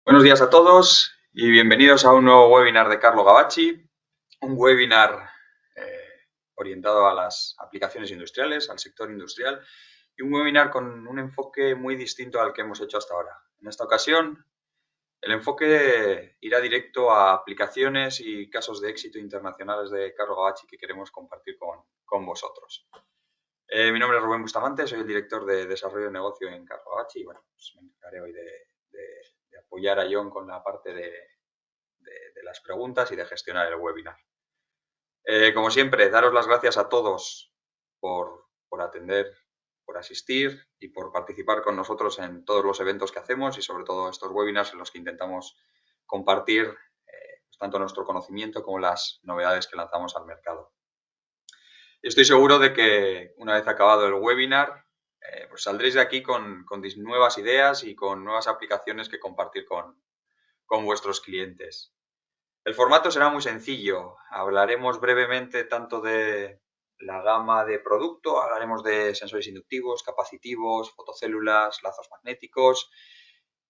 Buenos días a todos y bienvenidos a un nuevo webinar de Carlo Gavacci, un webinar orientado a las aplicaciones industriales, al sector industrial, y un webinar con un enfoque muy distinto al que hemos hecho hasta ahora. En esta ocasión, el enfoque irá directo a aplicaciones y casos de éxito internacionales de Carlo Gavacci que queremos compartir con vosotros. Mi nombre es Rubén Bustamante, soy el director de Desarrollo de Negocio en Carlo Gavacci y bueno, pues me encargaré hoy de apoyar a John con la parte de las preguntas y de gestionar el webinar. Como siempre, daros las gracias a todos por atender, por asistir y por participar con nosotros en todos los eventos que hacemos y sobre todo estos webinars en los que intentamos compartir tanto nuestro conocimiento como las novedades que lanzamos al mercado. Estoy seguro de que una vez acabado el webinar, pues saldréis de aquí con nuevas ideas y con nuevas aplicaciones que compartir con vuestros clientes. El formato será muy sencillo. Hablaremos brevemente tanto de la gama de producto, hablaremos de sensores inductivos, capacitivos, fotocélulas, lazos magnéticos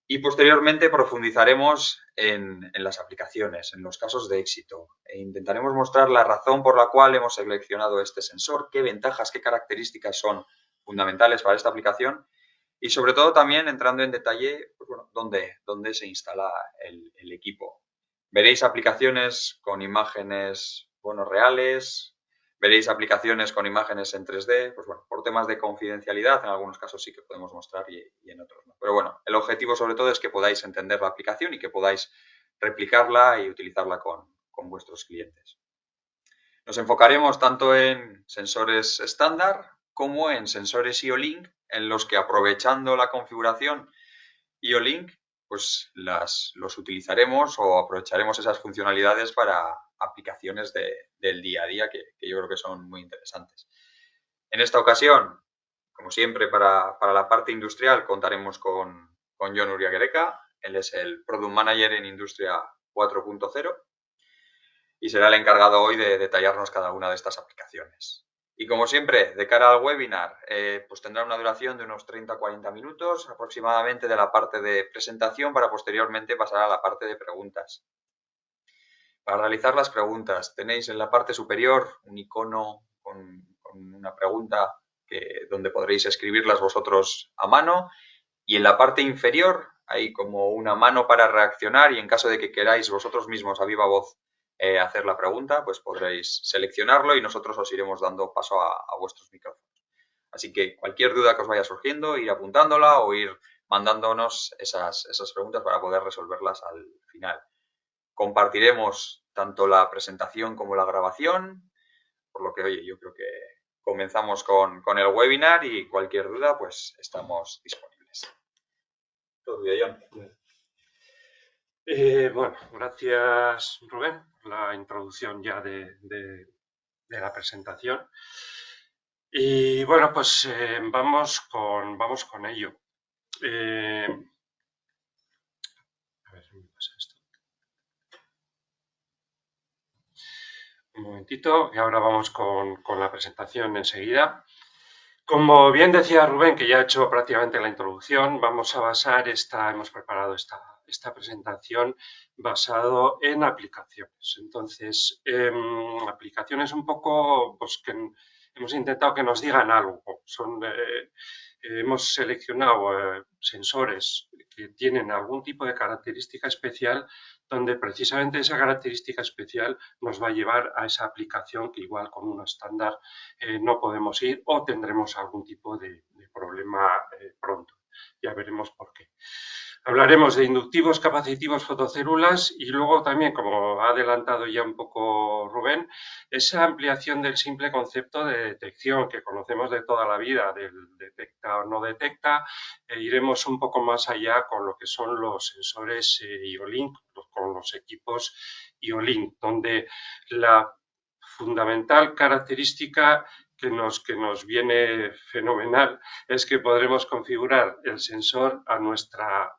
y posteriormente profundizaremos en las aplicaciones, en los casos de éxito e intentaremos mostrar la razón por la cual hemos seleccionado este sensor, qué ventajas, qué características son fundamentales para esta aplicación y sobre todo también entrando en detalle pues bueno, dónde se instala el equipo. Veréis aplicaciones con imágenes reales, veréis aplicaciones con imágenes en 3D, pues bueno, por temas de confidencialidad, en algunos casos sí que podemos mostrar y en otros no. Pero bueno, el objetivo sobre todo es que podáis entender la aplicación y que podáis replicarla y utilizarla con vuestros clientes. Nos enfocaremos tanto en sensores estándar como en sensores IO-Link, en los que aprovechando la configuración IO-Link, pues los utilizaremos o aprovecharemos esas funcionalidades para aplicaciones del día a día que yo creo que son muy interesantes. En esta ocasión, como siempre, para la parte industrial contaremos con Jon Uriagereka. Él es el Product Manager en Industria 4.0 y será el encargado hoy de detallarnos cada una de estas aplicaciones. Y como siempre, de cara al webinar, pues tendrá una duración de unos 30-40 minutos aproximadamente de la parte de presentación para posteriormente pasar a la parte de preguntas. Para realizar las preguntas tenéis en la parte superior un icono con una pregunta donde podréis escribirlas vosotros a mano y en la parte inferior hay como una mano para reaccionar y en caso de que queráis vosotros mismos a viva voz hacer la pregunta, pues podréis seleccionarlo y nosotros os iremos dando paso a vuestros micrófonos. Así que cualquier duda que os vaya surgiendo, ir apuntándola o ir mandándonos esas preguntas para poder resolverlas al final. Compartiremos tanto la presentación como la grabación, por lo que, oye, yo creo que comenzamos con el webinar y cualquier duda, pues estamos disponibles. Todo bien, John. Bueno, gracias Rubén por la introducción ya de la presentación. Y bueno, pues vamos con ello. A ver si me pasa esto. Un momentito, y ahora vamos con la presentación enseguida. Como bien decía Rubén, que ya ha hecho prácticamente la introducción, vamos a basar hemos preparado esta presentación basado en aplicaciones. Entonces, aplicaciones un poco pues, que hemos intentado que nos digan algo. Hemos seleccionado sensores que tienen algún tipo de característica especial donde precisamente esa característica especial nos va a llevar a esa aplicación que igual con una estándar no podemos ir o tendremos algún tipo de problema pronto. Ya veremos por qué. Hablaremos de inductivos, capacitivos, fotocélulas y luego también, como ha adelantado ya un poco Rubén, esa ampliación del simple concepto de detección que conocemos de toda la vida, del detecta o no detecta, iremos un poco más allá con lo que son los sensores IO-Link, con los equipos IO-Link, donde la fundamental característica que nos viene fenomenal es que podremos configurar el sensor a nuestra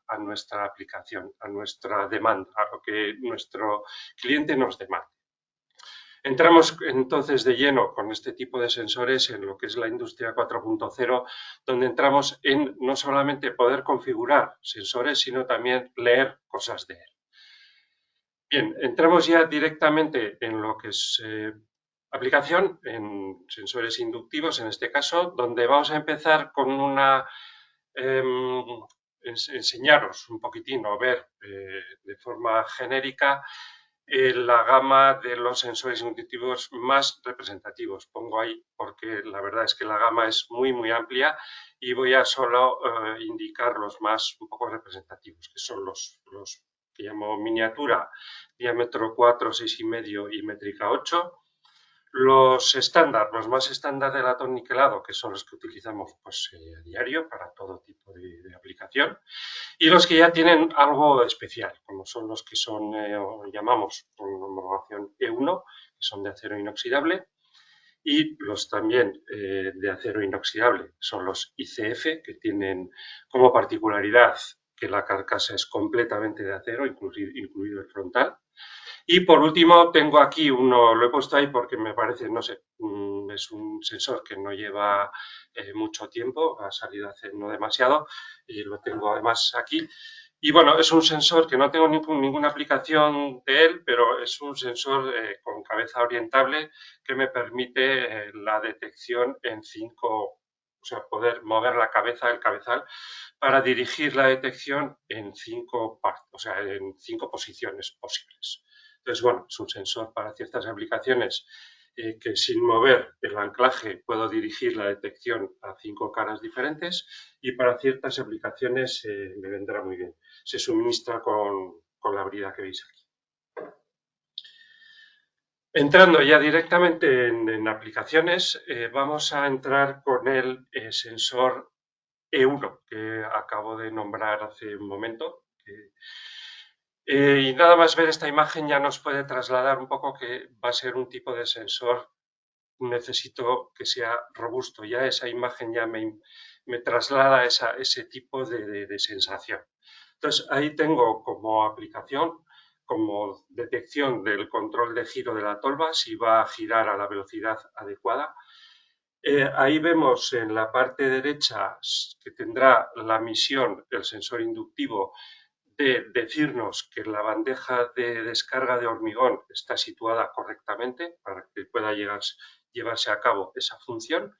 aplicación, a nuestra demanda, a lo que nuestro cliente nos demanda. Entramos entonces de lleno con este tipo de sensores en lo que es la industria 4.0, donde entramos en no solamente poder configurar sensores, sino también leer cosas de él. Bien, entramos ya directamente en lo que es aplicación, en sensores inductivos en este caso, donde vamos a empezar con enseñaros un poquitín o ver de forma genérica la gama de los sensores inductivos más representativos. Pongo ahí porque la verdad es que la gama es muy amplia y voy a solo indicar los más un poco representativos, que son los que llamo miniatura, diámetro 4, 6,5 y métrica 8. Los estándar, los más estándar de latón niquelado, que son los que utilizamos pues, a diario para todo tipo de aplicación, y los que ya tienen algo especial, como son los que son, llamamos con homologación E1, que son de acero inoxidable, y los también de acero inoxidable son los ICF, que tienen como particularidad que la carcasa es completamente de acero, incluido el frontal. Y por último tengo aquí uno, lo he puesto ahí porque me parece, no sé, es un sensor que no lleva mucho tiempo, ha salido hace no demasiado y lo tengo además aquí. Y bueno, es un sensor que no tengo ninguna aplicación de él, pero es un sensor con cabeza orientable que me permite la detección en 5, o sea, poder mover la cabeza, el cabezal, para dirigir la detección en 5 partes, o sea, en 5 posiciones posibles. Entonces, bueno, es un sensor para ciertas aplicaciones que sin mover el anclaje puedo dirigir la detección a 5 caras diferentes y para ciertas aplicaciones me vendrá muy bien. Se suministra con la brida que veis aquí. Entrando ya directamente en aplicaciones, vamos a entrar con el sensor E1 que acabo de nombrar hace un momento. Y nada más ver esta imagen ya nos puede trasladar un poco que va a ser un tipo de sensor, necesito que sea robusto. Ya esa imagen ya me traslada ese tipo de sensación. Entonces ahí tengo como aplicación, como detección del control de giro de la tolva, si va a girar a la velocidad adecuada. Ahí vemos en la parte derecha que tendrá la misión, el sensor inductivo, de decirnos que la bandeja de descarga de hormigón está situada correctamente para que pueda llevarse a cabo esa función.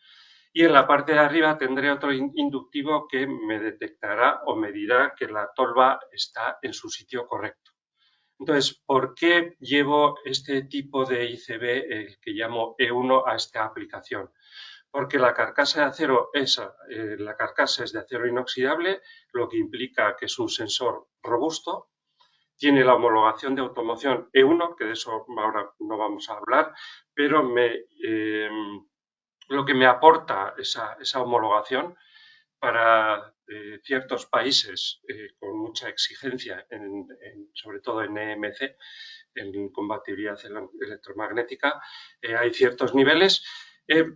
Y en la parte de arriba tendré otro inductivo que me detectará o me dirá que la tolva está en su sitio correcto. Entonces, ¿por qué llevo este tipo de ICB, el que llamo E1, a esta aplicación? Porque la carcasa de acero la carcasa es de acero inoxidable, lo que implica que es un sensor robusto, tiene la homologación de automoción E1, que de eso ahora no vamos a hablar, pero lo que me aporta esa homologación para ciertos países con mucha exigencia, sobre todo en EMC, en compatibilidad electromagnética, hay ciertos niveles.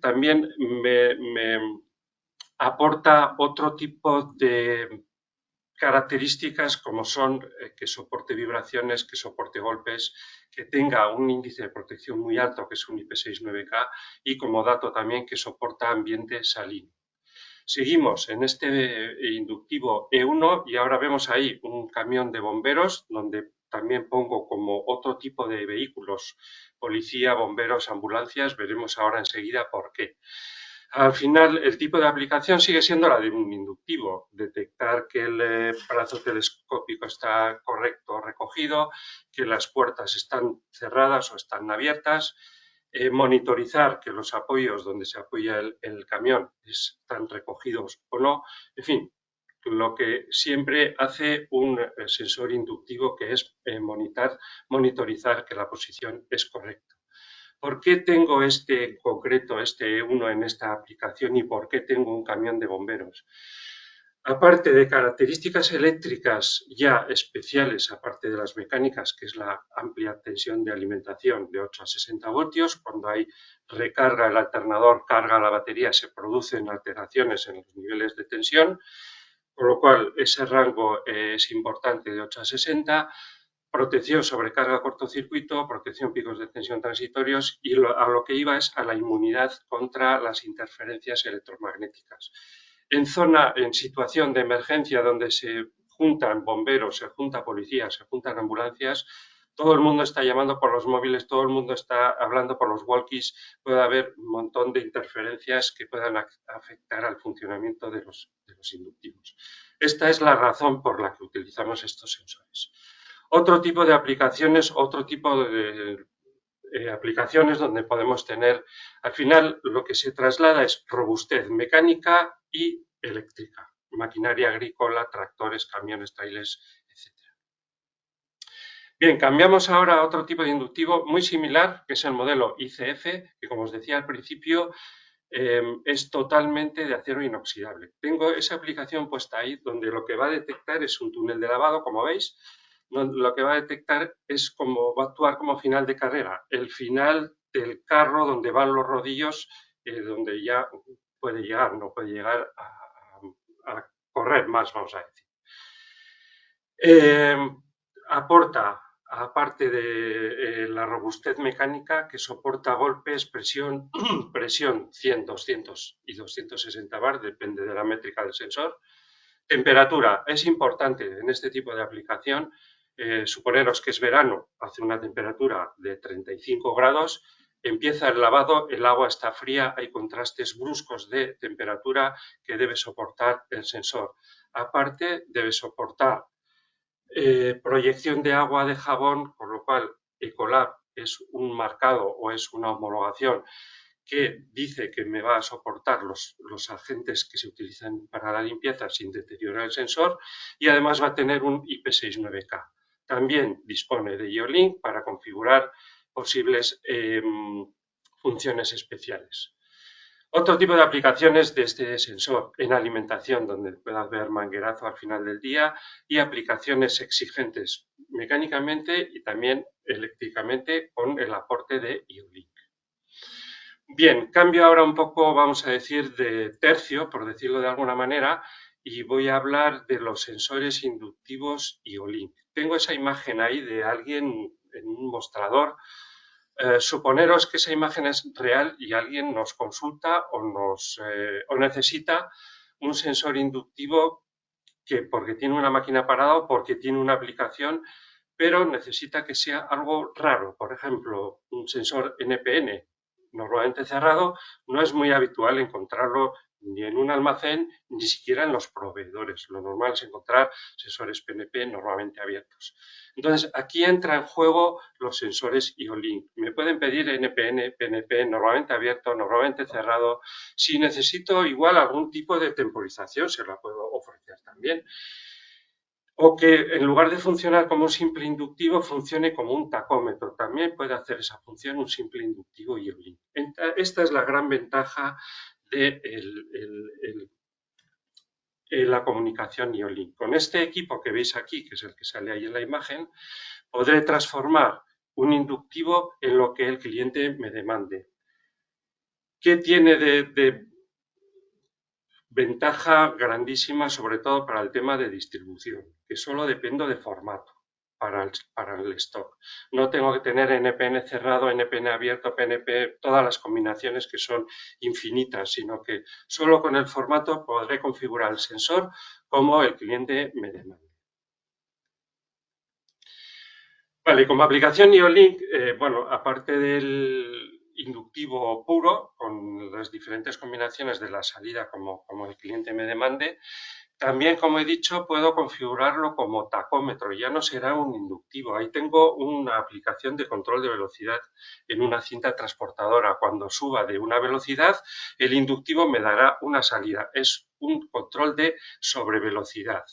También me aporta otro tipo de características como son que soporte vibraciones, que soporte golpes, que tenga un índice de protección muy alto, que es un IP69K, y como dato también que soporta ambiente salino. Seguimos en este inductivo E1 y ahora vemos ahí un camión de bomberos donde también pongo como otro tipo de vehículos, policía, bomberos, ambulancias, veremos ahora enseguida por qué. Al final, el tipo de aplicación sigue siendo la de un inductivo, detectar que el brazo telescópico está correcto recogido, que las puertas están cerradas o están abiertas, monitorizar que los apoyos donde se apoya el camión están recogidos o no, en fin, lo que siempre hace un sensor inductivo, que es monitorizar que la posición es correcta. ¿Por qué tengo este concreto, este E1 en esta aplicación y por qué tengo un camión de bomberos? Aparte de características eléctricas ya especiales, aparte de las mecánicas, que es la amplia tensión de alimentación de 8 a 60 voltios, cuando hay recarga el alternador, carga la batería, se producen alteraciones en los niveles de tensión, con lo cual ese rango es importante de 8 a 60. protección sobre carga cortocircuito, protección picos de tensión transitorios y a lo que iba es a la inmunidad contra las interferencias electromagnéticas. En situación de emergencia donde se juntan bomberos, se junta policía, se juntan ambulancias, todo el mundo está llamando por los móviles, todo el mundo está hablando por los walkies, puede haber un montón de interferencias que puedan afectar al funcionamiento de los inductivos. Esta es la razón por la que utilizamos estos sensores. Otro tipo de aplicaciones, aplicaciones donde podemos tener, al final lo que se traslada es robustez mecánica y eléctrica, maquinaria agrícola, tractores, camiones, trailers, etc. Bien, cambiamos ahora a otro tipo de inductivo muy similar, que es el modelo ICF, que como os decía al principio, es totalmente de acero inoxidable. Tengo esa aplicación puesta ahí donde lo que va a detectar es un túnel de lavado, como veis. Lo que va a detectar es cómo va a actuar como final de carrera, el final del carro donde van los rodillos, donde ya puede llegar, no puede llegar a correr más, vamos a decir. Aporta, aparte de la robustez mecánica, que soporta golpes, presión, 100, 200 y 260 bar, depende de la métrica del sensor. Temperatura, es importante en este tipo de aplicación. Suponeros que es verano, hace una temperatura de 35 grados, empieza el lavado, el agua está fría, hay contrastes bruscos de temperatura que debe soportar el sensor. Aparte, debe soportar proyección de agua de jabón, con lo cual Ecolab es un marcado o es una homologación que dice que me va a soportar los agentes que se utilizan para la limpieza sin deteriorar el sensor y además va a tener un IP69K. También dispone de IO-Link para configurar posibles funciones especiales. Otro tipo de aplicaciones de este sensor en alimentación, donde pueda haber manguerazo al final del día, y aplicaciones exigentes mecánicamente y también eléctricamente con el aporte de IO-Link. Bien, cambio ahora un poco, vamos a decir, de tercio, por decirlo de alguna manera, y voy a hablar de los sensores inductivos IO-Link. Tengo esa imagen ahí de alguien en un mostrador. Suponeros que esa imagen es real y alguien nos consulta o necesita un sensor inductivo que porque tiene una máquina parada o porque tiene una aplicación, pero necesita que sea algo raro. Por ejemplo, un sensor NPN normalmente cerrado no es muy habitual encontrarlo ni en un almacén, ni siquiera en los proveedores. Lo normal es encontrar sensores PNP normalmente abiertos. Entonces, aquí entra en juego los sensores IO-Link. Me pueden pedir NPN, PNP, normalmente abierto, normalmente cerrado. Si necesito igual algún tipo de temporización, se la puedo ofrecer también. O que en lugar de funcionar como un simple inductivo, funcione como un tacómetro. También puede hacer esa función un simple inductivo IO-Link. Esta es la gran ventaja de la comunicación IO-Link. Con este equipo que veis aquí, que es el que sale ahí en la imagen, podré transformar un inductivo en lo que el cliente me demande. ¿Qué tiene de ventaja grandísima, sobre todo para el tema de distribución? Que solo dependo de formato para el stock. No tengo que tener NPN cerrado, NPN abierto, PNP, todas las combinaciones que son infinitas, sino que solo con el formato podré configurar el sensor como el cliente me demande. Vale, como aplicación IO-Link, bueno, aparte del inductivo puro, con las diferentes combinaciones de la salida como el cliente me demande, también, como he dicho, puedo configurarlo como tacómetro, ya no será un inductivo. Ahí tengo una aplicación de control de velocidad en una cinta transportadora. Cuando suba de una velocidad, el inductivo me dará una salida. Es un control de sobrevelocidad.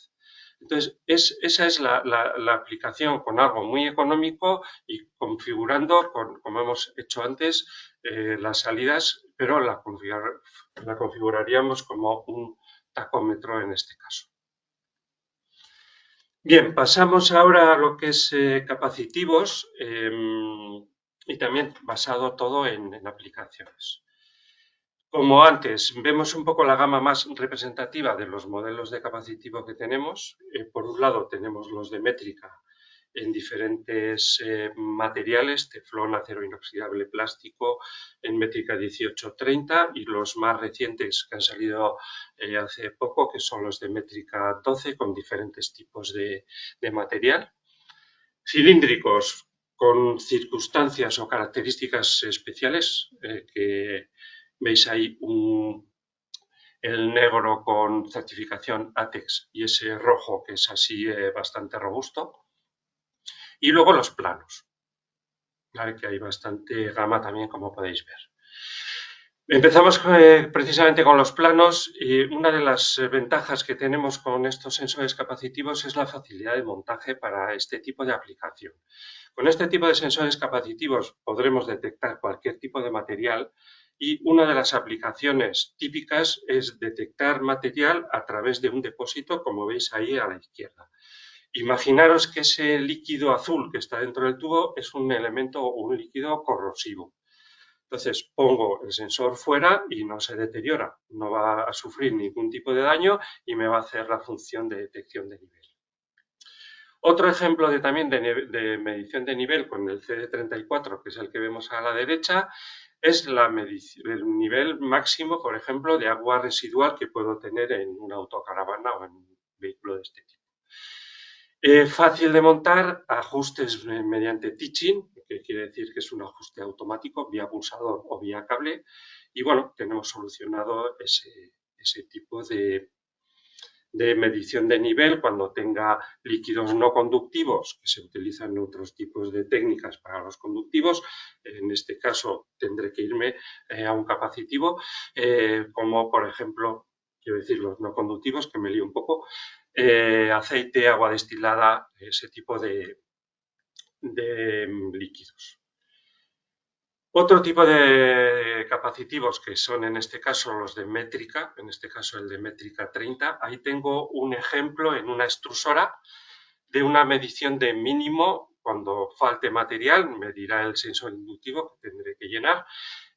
Entonces, esa es la aplicación con algo muy económico y configurando, como hemos hecho antes, las salidas, pero la configuraríamos como un tacómetro en este caso. Bien, pasamos ahora a lo que es capacitivos y también basado todo en aplicaciones. Como antes, vemos un poco la gama más representativa de los modelos de capacitivo que tenemos. Por un lado tenemos los de métrica en diferentes materiales, teflón, acero inoxidable, plástico, en métrica 18-30 y los más recientes que han salido hace poco, que son los de métrica 12 con diferentes tipos de material. Cilíndricos con circunstancias o características especiales, que veis ahí el negro con certificación ATEX y ese rojo que es así bastante robusto. Y luego los planos, ¿vale? Que hay bastante gama también, como podéis ver. Empezamos precisamente con los planos y una de las ventajas que tenemos con estos sensores capacitivos es la facilidad de montaje para este tipo de aplicación. Con este tipo de sensores capacitivos podremos detectar cualquier tipo de material y una de las aplicaciones típicas es detectar material a través de un depósito, como veis ahí a la izquierda. Imaginaros que ese líquido azul que está dentro del tubo es un elemento o un líquido corrosivo. Entonces pongo el sensor fuera y no se deteriora, no va a sufrir ningún tipo de daño y me va a hacer la función de detección de nivel. Otro ejemplo también de medición de nivel con el CD34, que es el que vemos a la derecha, es el nivel máximo, por ejemplo, de agua residual que puedo tener en una autocaravana o en un vehículo de este tipo. Fácil de montar, ajustes mediante teaching, que quiere decir que es un ajuste automático vía pulsador o vía cable. Y bueno, tenemos solucionado ese tipo de medición de nivel cuando tenga líquidos no conductivos, que se utilizan en otros tipos de técnicas para los conductivos. En este caso tendré que irme a un capacitivo, como por ejemplo, quiero decir, los no conductivos, que me lío un poco, aceite, agua destilada, ese tipo de líquidos. Otro tipo de capacitivos que son en este caso los de métrica, en este caso el de métrica 30, ahí tengo un ejemplo en una extrusora de una medición de mínimo. Cuando falte material, me dirá el sensor inductivo que tendré que llenar.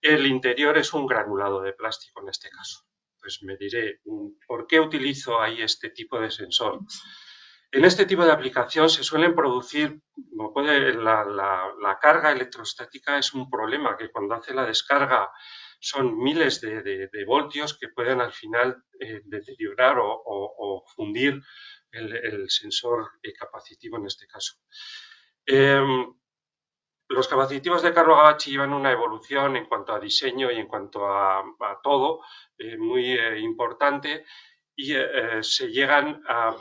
El interior es un granulado de plástico en este caso. Pues me diré, ¿por qué utilizo ahí este tipo de sensor? En este tipo de aplicación se suelen producir, la carga electrostática es un problema, que cuando hace la descarga son miles de voltios que pueden al final deteriorar o fundir el sensor capacitivo en este caso. Los capacitivos de Carlo Gavacci llevan una evolución en cuanto a diseño y en cuanto a todo muy importante y se llegan a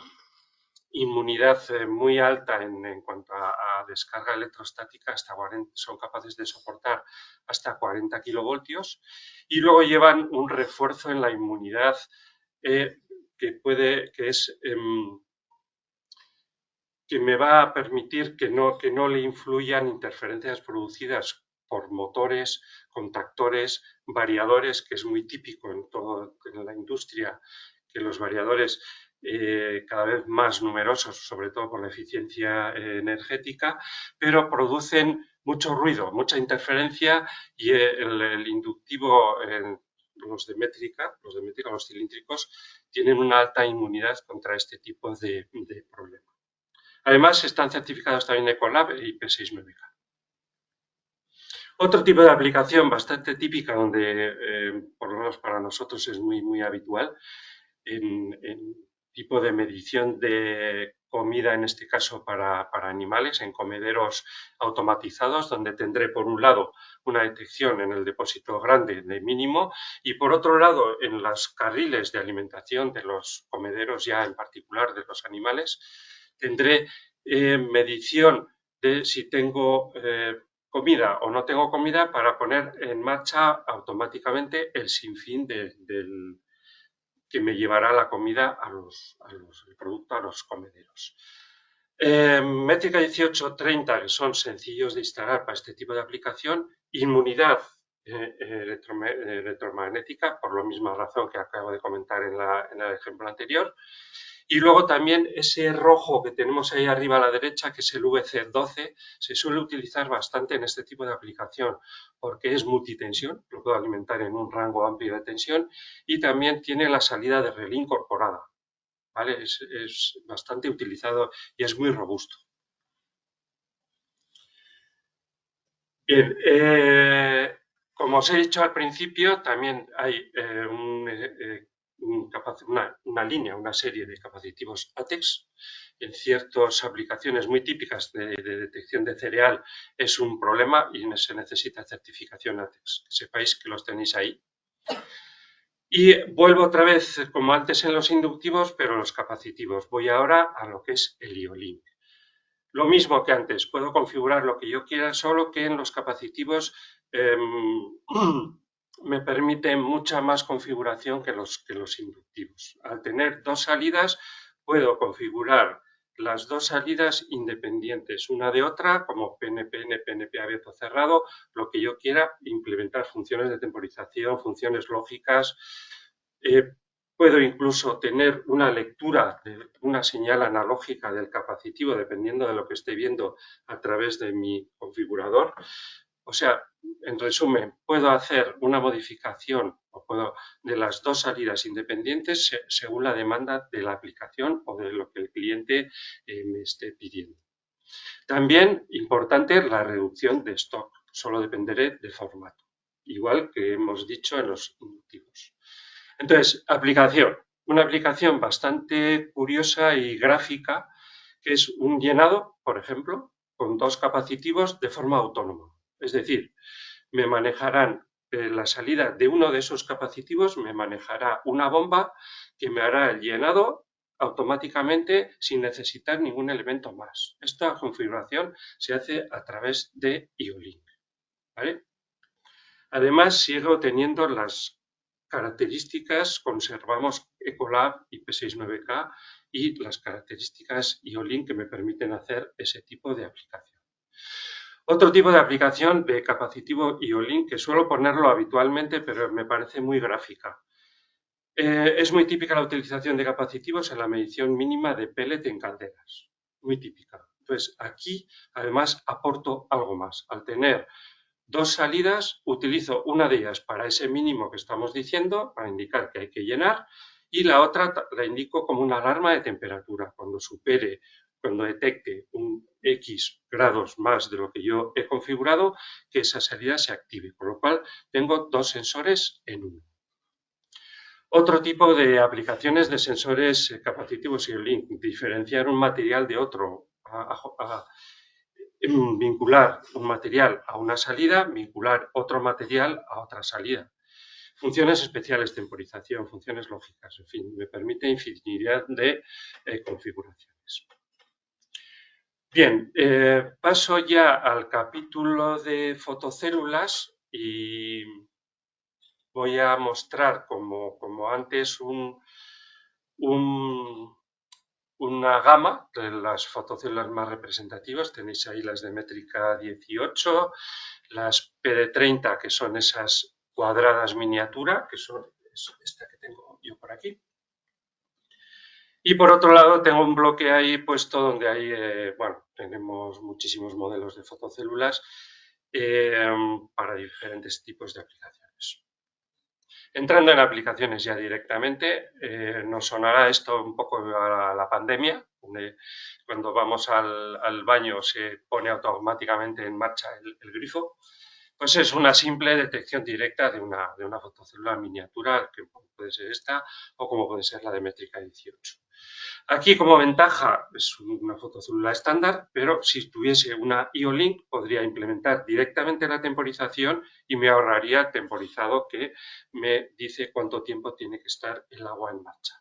inmunidad muy alta en cuanto a descarga electrostática, hasta 40, son capaces de soportar hasta 40 kilovoltios y luego llevan un refuerzo en la inmunidad que me va a permitir que no le influyan interferencias producidas por motores, contactores, variadores, que es muy típico en la industria, que los variadores cada vez más numerosos, sobre todo por la eficiencia energética, pero producen mucho ruido, mucha interferencia y el inductivo, los de métrica, los cilíndricos, tienen una alta inmunidad contra este tipo de problemas. Además, están certificados también Ecolab y IP69K. Otro tipo de aplicación bastante típica, donde por lo menos para nosotros es muy habitual, en tipo de medición de comida, en este caso para animales, en comederos automatizados, donde tendré por un lado una detección en el depósito grande de mínimo y por otro lado en los carriles de alimentación de los comederos, ya en particular de los animales, tendré medición de si tengo comida o no tengo comida para poner en marcha automáticamente el sinfín que me llevará la comida el producto a los comederos. Métrica 18-30, que son sencillos de instalar para este tipo de aplicación. Inmunidad electromagnética, por la misma razón que acabo de comentar en el ejemplo anterior. Y luego también ese rojo que tenemos ahí arriba a la derecha, que es el VC12, se suele utilizar bastante en este tipo de aplicación porque es multitensión, lo puedo alimentar en un rango amplio de tensión y también tiene la salida de relé incorporada, ¿vale? Es bastante utilizado y es muy robusto. Bien, como os he dicho al principio, también hay una línea, una serie de capacitivos ATEX. En ciertas aplicaciones muy típicas de detección de cereal es un problema y se necesita certificación ATEX. Que sepáis que los tenéis ahí. Y vuelvo otra vez, como antes en los inductivos, pero los capacitivos. Voy ahora a lo que es el IO-Link. Lo mismo que antes, puedo configurar lo que yo quiera, solo que en los capacitivos me permite mucha más configuración que los inductivos. Al tener dos salidas, puedo configurar las dos salidas independientes una de otra, como PNP, PNP abierto cerrado, lo que yo quiera, implementar funciones de temporización, funciones lógicas. Puedo incluso tener una lectura de una señal analógica del capacitivo, dependiendo de lo que esté viendo a través de mi configurador. O sea, en resumen, puedo hacer una modificación de las dos salidas independientes según la demanda de la aplicación o de lo que el cliente me esté pidiendo. También, importante, la reducción de stock. Solo dependeré de formato, igual que hemos dicho en los inductivos. Entonces, aplicación. Una aplicación bastante curiosa y gráfica, que es un llenado, por ejemplo, con dos capacitivos de forma autónoma. Es decir, me manejarán la salida de uno de esos capacitivos, me manejará una bomba que me hará el llenado automáticamente sin necesitar ningún elemento más. Esta configuración se hace a través de IO-Link. ¿Vale? Además, sigo teniendo las características, conservamos Ecolab IP69K y las características IO-Link que me permiten hacer ese tipo de aplicación. Otro tipo de aplicación de capacitivo IO-Link que suelo ponerlo habitualmente, pero me parece muy gráfica. Es muy típica la utilización de capacitivos en la medición mínima de pellet en calderas. Muy típica. Entonces, aquí además aporto algo más. Al tener dos salidas, utilizo una de ellas para ese mínimo que estamos diciendo, para indicar que hay que llenar, y la otra la indico como una alarma de temperatura. Cuando detecte un X grados más de lo que yo he configurado, que esa salida se active. Con lo cual, tengo dos sensores en uno. Otro tipo de aplicaciones de sensores capacitivos IO-Link, diferenciar un material de otro, vincular un material a una salida, vincular otro material a otra salida. Funciones especiales, temporización, funciones lógicas, en fin, me permite infinidad de configuraciones. Bien, paso ya al capítulo de fotocélulas y voy a mostrar como antes una gama de las fotocélulas más representativas. Tenéis ahí las de métrica 18, las PD30, que son esas cuadradas miniatura, que son esta que tengo yo por aquí. Y por otro lado tengo un bloque ahí puesto donde hay, bueno, tenemos muchísimos modelos de fotocélulas para diferentes tipos de aplicaciones. Entrando en aplicaciones ya directamente, nos sonará esto un poco a la pandemia, donde cuando vamos al baño se pone automáticamente en marcha el grifo. Pues es una simple detección directa de una fotocélula miniatura, que puede ser esta o como puede ser la de métrica 18. Aquí como ventaja es una fotocélula estándar, pero si tuviese una IO-Link podría implementar directamente la temporización y me ahorraría el temporizado que me dice cuánto tiempo tiene que estar el agua en marcha.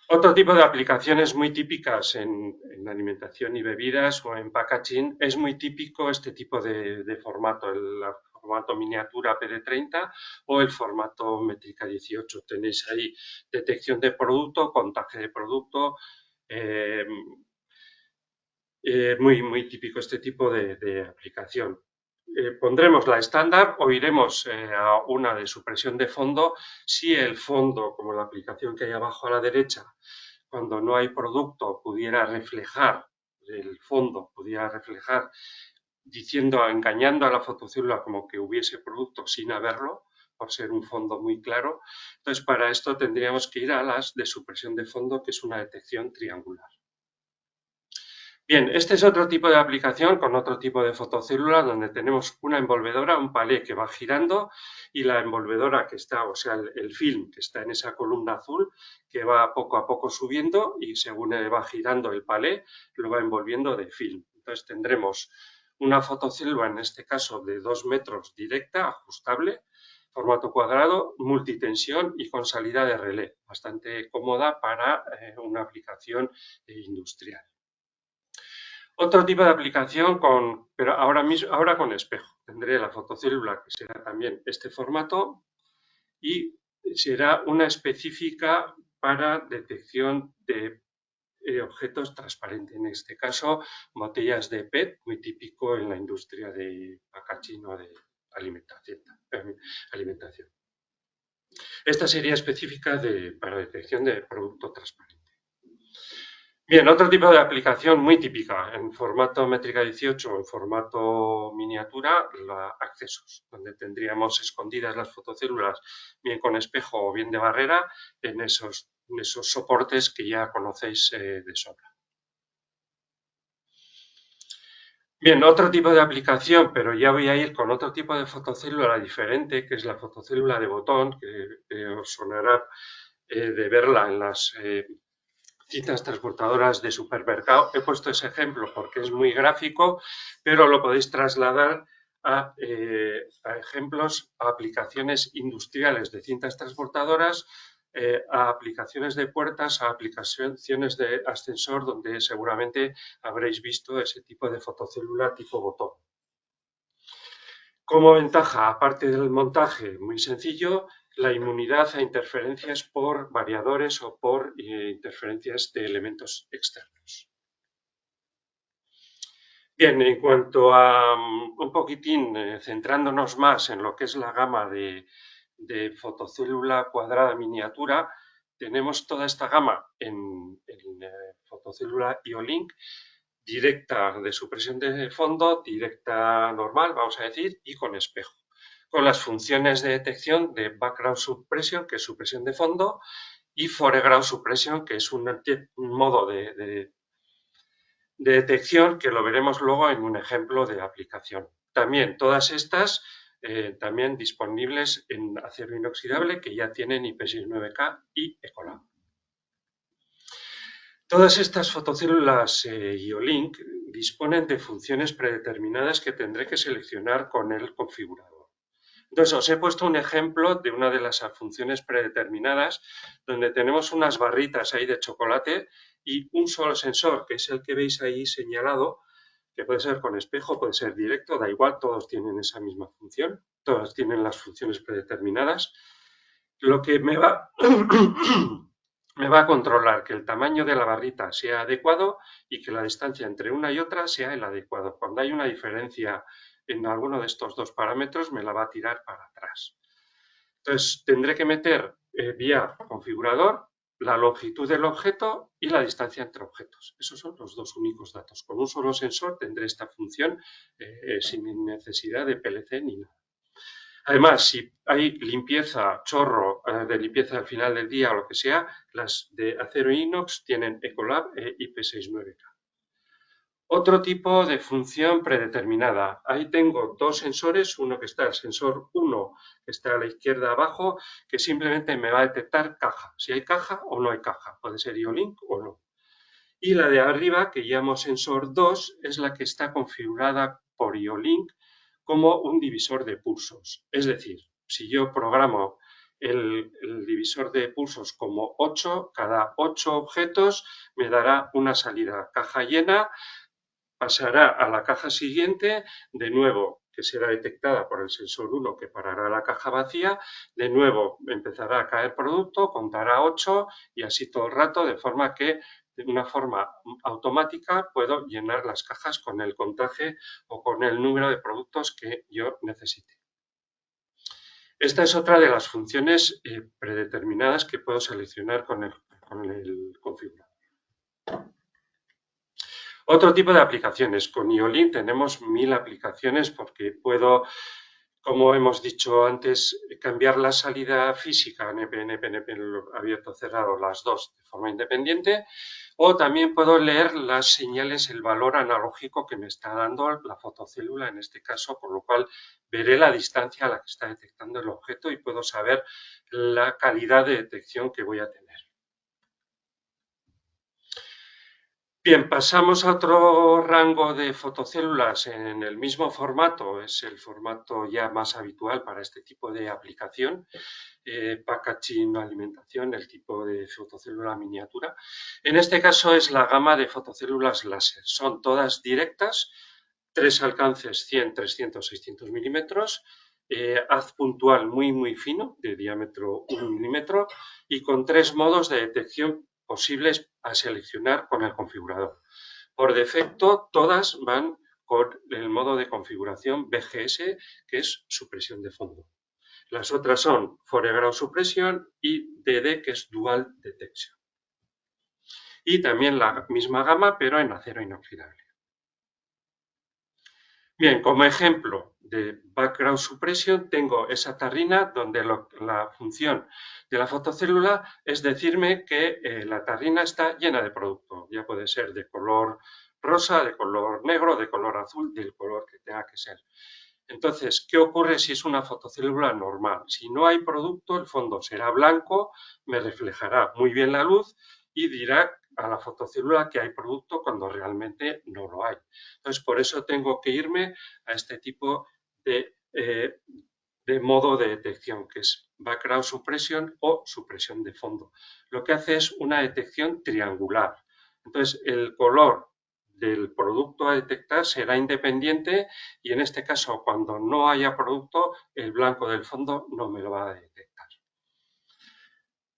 Otro tipo de aplicaciones muy típicas en alimentación y bebidas o en packaging es muy típico este tipo de formato, el formato miniatura PD30 o el formato métrica 18. Tenéis ahí detección de producto, contaje de producto, muy típico este tipo de aplicación. Pondremos la estándar o iremos a una de supresión de fondo si el fondo, como la aplicación que hay abajo a la derecha, cuando no hay producto pudiera reflejar el fondo, pudiera reflejar diciendo, engañando a la fotocélula como que hubiese producto sin haberlo, por ser un fondo muy claro. Entonces, para esto tendríamos que ir a las de supresión de fondo, que es una detección triangular. Bien, este es otro tipo de aplicación con otro tipo de fotocélula donde tenemos una envolvedora, un palé que va girando y la envolvedora que está, o sea, el film que está en esa columna azul que va poco a poco subiendo y según va girando el palé lo va envolviendo de film. Entonces tendremos una fotocélula, en este caso de 2 metros directa, ajustable, formato cuadrado, multitensión y con salida de relé, bastante cómoda para una aplicación industrial. Otro tipo de aplicación pero ahora con espejo. Tendré la fotocélula que será también este formato y será una específica para detección de objetos transparentes. En este caso, botellas de PET, muy típico en la industria de packaging o de alimentación. alimentación. Esta sería específica para detección de producto transparente. Bien, otro tipo de aplicación muy típica en formato métrica 18 o en formato miniatura, accesos, donde tendríamos escondidas las fotocélulas bien con espejo o bien de barrera en esos soportes que ya conocéis de sobra. Bien, otro tipo de aplicación, pero ya voy a ir con otro tipo de fotocélula diferente, que es la fotocélula de botón, que os sonará de verla en las cintas transportadoras de supermercado. He puesto ese ejemplo porque es muy gráfico, pero lo podéis trasladar a ejemplos, a aplicaciones industriales de cintas transportadoras, a aplicaciones de puertas, a aplicaciones de ascensor, donde seguramente habréis visto ese tipo de fotocélula tipo botón. Como ventaja, aparte del montaje muy sencillo, la inmunidad a interferencias por variadores o por interferencias de elementos externos. Bien, en cuanto a un poquitín, centrándonos más en lo que es la gama de fotocélula cuadrada miniatura, tenemos toda esta gama en fotocélula IO-Link, directa de supresión de fondo, directa normal, vamos a decir, y con espejo, con las funciones de detección de background suppression, que es supresión de fondo, y foreground suppression, que es un modo de detección que lo veremos luego en un ejemplo de aplicación. También todas estas también disponibles en acero inoxidable que ya tienen IP69K y Ecolab. Todas estas fotocélulas IO-Link disponen de funciones predeterminadas que tendré que seleccionar con el configurador. Entonces, os he puesto un ejemplo de una de las funciones predeterminadas donde tenemos unas barritas ahí de chocolate y un solo sensor, que es el que veis ahí señalado, que puede ser con espejo, puede ser directo, da igual, todos tienen esa misma función, todos tienen las funciones predeterminadas. Lo que me va a controlar que el tamaño de la barrita sea adecuado y que la distancia entre una y otra sea el adecuado. Cuando hay una diferencia en alguno de estos dos parámetros, me la va a tirar para atrás. Entonces, tendré que meter vía configurador la longitud del objeto y la distancia entre objetos. Esos son los dos únicos datos. Con un solo sensor tendré esta función sin necesidad de PLC ni nada. Además, si hay limpieza, chorro de limpieza al final del día o lo que sea, las de acero inox tienen Ecolab e IP69K. Otro tipo de función predeterminada. Ahí tengo dos sensores, uno que está, el sensor 1, que está a la izquierda abajo, que simplemente me va a detectar caja, si hay caja o no hay caja, puede ser IO-Link o no. Y la de arriba, que llamo sensor 2, es la que está configurada por IO-Link como un divisor de pulsos. Es decir, si yo programo el divisor de pulsos como 8, cada 8 objetos me dará una salida caja llena, pasará a la caja siguiente, de nuevo que será detectada por el sensor 1 que parará la caja vacía, de nuevo empezará a caer producto, contará 8 y así todo el rato, de forma que de una forma automática puedo llenar las cajas con el contaje o con el número de productos que yo necesite. Esta es otra de las funciones predeterminadas que puedo seleccionar con el configurador. Otro tipo de aplicaciones. Con IO-Link tenemos 1000 aplicaciones porque puedo, como hemos dicho antes, cambiar la salida física NP, NP, NP, abierto, cerrado, las dos de forma independiente. O también puedo leer las señales, el valor analógico que me está dando la fotocélula en este caso, con lo cual veré la distancia a la que está detectando el objeto y puedo saber la calidad de detección que voy a tener. Bien, pasamos a otro rango de fotocélulas en el mismo formato, es el formato ya más habitual para este tipo de aplicación, packaging o alimentación, el tipo de fotocélula miniatura. En este caso es la gama de fotocélulas láser, son todas directas, tres alcances 100, 300, 600 milímetros, haz puntual muy fino, de diámetro 1 milímetro, y con tres modos de detección posibles a seleccionar con el configurador. Por defecto, todas van con el modo de configuración BGS, que es supresión de fondo. Las otras son Foreground Suppression y DD, que es Dual Detection. Y también la misma gama, pero en acero inoxidable. Bien, como ejemplo de Background Suppression tengo esa tarrina donde la función de la fotocélula es decirme que la tarrina está llena de producto. Ya puede ser de color rosa, de color negro, de color azul, del color que tenga que ser. Entonces, ¿qué ocurre si es una fotocélula normal? Si no hay producto, el fondo será blanco, me reflejará muy bien la luz y dirá a la fotocélula que hay producto cuando realmente no lo hay. Entonces, por eso tengo que irme a este tipo de modo de detección, que es Background Suppression o supresión de fondo. Lo que hace es una detección triangular. Entonces, el color del producto a detectar será independiente y en este caso, cuando no haya producto, el blanco del fondo no me lo va a detectar.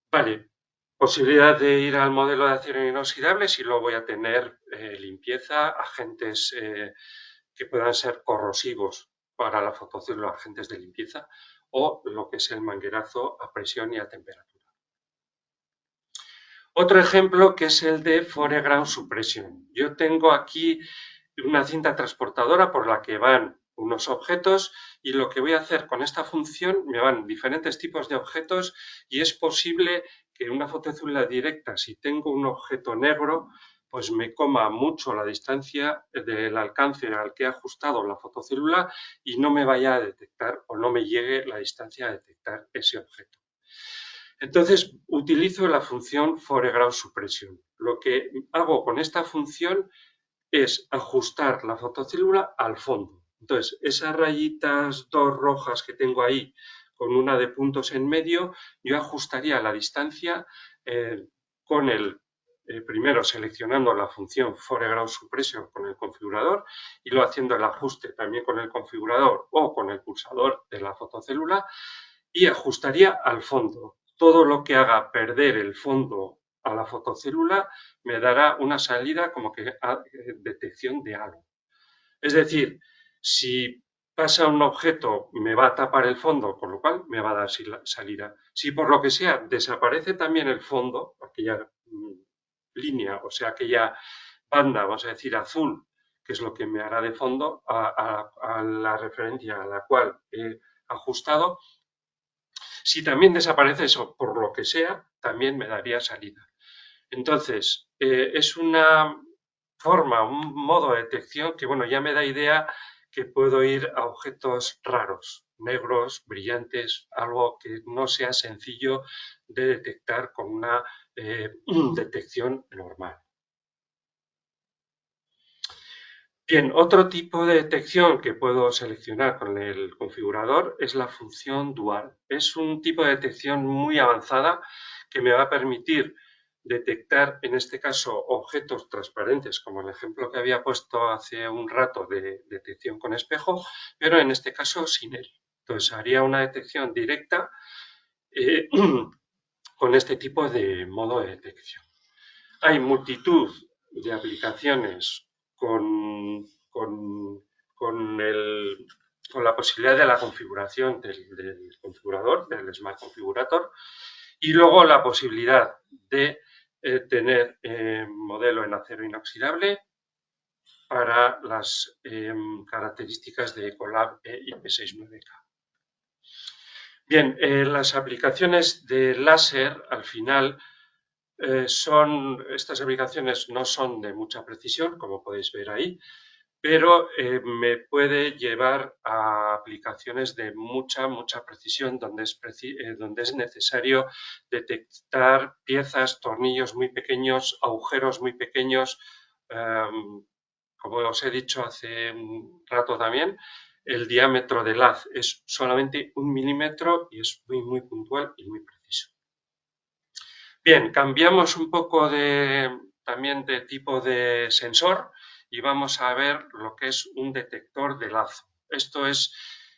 Vale, posibilidad de ir al modelo de acero inoxidable si luego voy a tener limpieza, agentes que puedan ser corrosivos para la fotocélula, agentes de limpieza, o lo que es el manguerazo a presión y a temperatura. Otro ejemplo que es el de Foreground Suppression. Yo tengo aquí una cinta transportadora por la que van unos objetos y lo que voy a hacer con esta función, me van diferentes tipos de objetos y es posible que una fotocélula directa, si tengo un objeto negro, pues me coma mucho la distancia del alcance al que he ajustado la fotocélula y no me vaya a detectar o no me llegue la distancia a detectar ese objeto. Entonces, utilizo la función Foreground Suppression. Lo que hago con esta función es ajustar la fotocélula al fondo. Entonces, esas rayitas dos rojas que tengo ahí con una de puntos en medio, yo ajustaría la distancia con primero seleccionando la función Foreground Suppression con el configurador y luego haciendo el ajuste también con el configurador o con el pulsador de la fotocélula y ajustaría al fondo. Todo lo que haga perder el fondo a la fotocélula me dará una salida como que detección de halo. Es decir, si pasa un objeto me va a tapar el fondo, con lo cual me va a dar salida. Si por lo que sea desaparece también el fondo, aquella línea, o sea, aquella banda, vamos a decir azul, que es lo que me hará de fondo a la referencia a la cual he ajustado, si también desaparece eso por lo que sea, también me daría salida. Entonces, es una forma, un modo de detección que, bueno, ya me da idea que puedo ir a objetos raros, negros, brillantes, algo que no sea sencillo de detectar con una detección normal. Bien, otro tipo de detección que puedo seleccionar con el configurador es la función dual. Es un tipo de detección muy avanzada que me va a permitir detectar, en este caso, objetos transparentes, como el ejemplo que había puesto hace un rato de detección con espejo, pero en este caso sin él. Entonces haría una detección directa con este tipo de modo de detección. Hay multitud de aplicaciones con la posibilidad de la configuración del configurador, del Smart Configurator, y luego la posibilidad de tener modelo en acero inoxidable para las características de Ecolab e IP69K. Bien, las aplicaciones de láser al final Estas aplicaciones no son de mucha precisión, como podéis ver ahí, pero me puede llevar a aplicaciones de mucha precisión, donde es necesario detectar piezas, tornillos muy pequeños, agujeros muy pequeños. Como os he dicho hace un rato también, el diámetro del haz es solamente 1 milímetro y es muy puntual y muy preciso. Bien, cambiamos un poco también de tipo de sensor y vamos a ver lo que es un detector de lazo. Esto es,